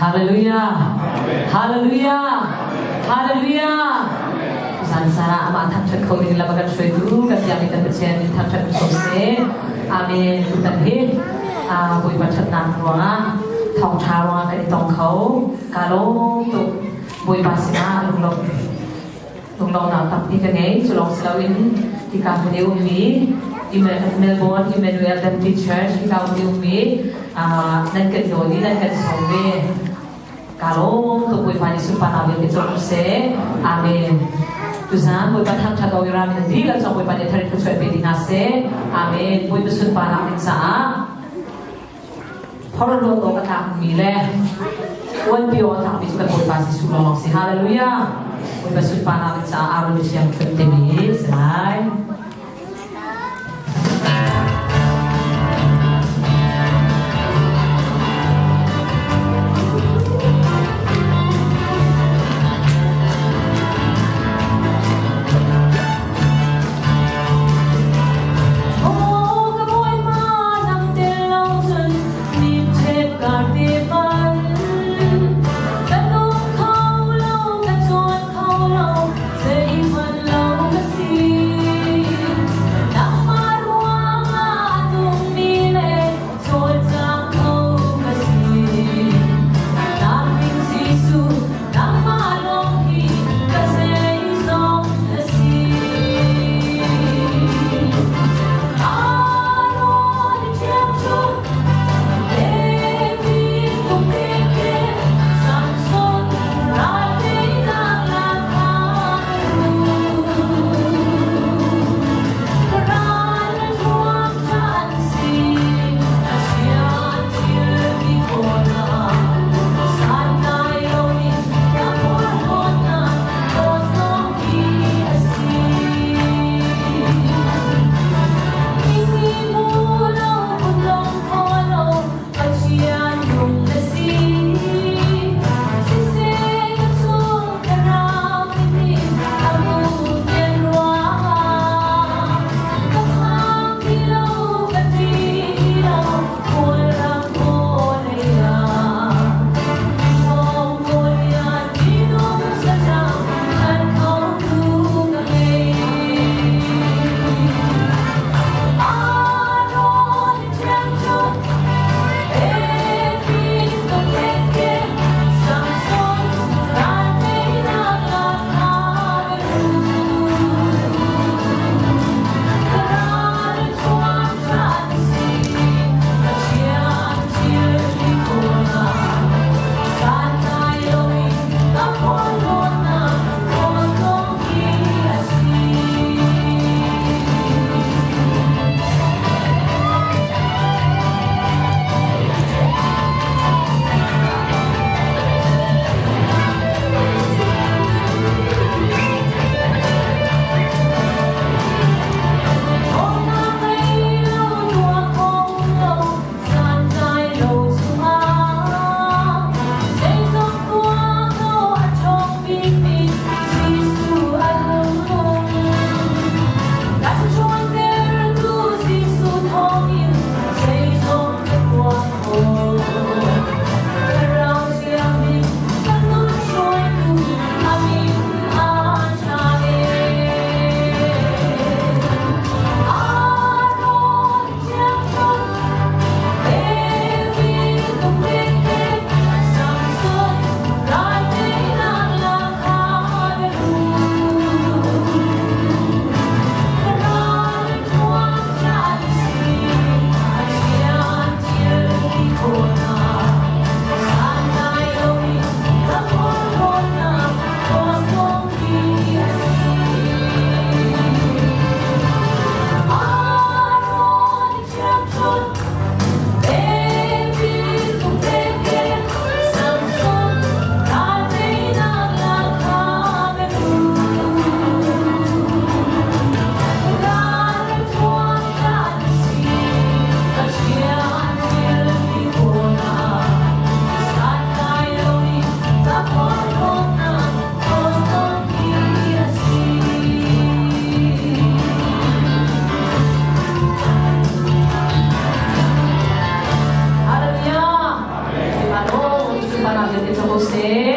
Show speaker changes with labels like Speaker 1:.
Speaker 1: ฮาเลลูยาฮาเลลูยาฮาเลลูยาสันสาระอามาทักทักเขาดีละบักันช่วยดูกันยามิตันเชียนทักทักสมเสอาเมนตันเฮบุยบัชนังรัวทองชาวรัวกันตองเขากาโลตุบุยบาสินาลุงลงหนาวตับที่กันไงจุลองสลาวินที่การเดียวมีที่เมลเบิร์นที่เมนูเอลเดนทีเชิร์ชที่การเดียวมีนั่นกันโดยนี่นั่นกันสองเวกาโลตุบุยบานิสุปานาเวที่จุลเสอาเมนTuhan, boleh patah cakap orang nanti, langsung boleh pada tarik kecuali bedi nase, amin. Boleh bersun panak insya. Kalau lo kata mile, wan bio tak bisa boleh pasti sulung si haleluya. Boleh bersun panak insya, arun di siang kentemi, selai. Amen. Kita bose.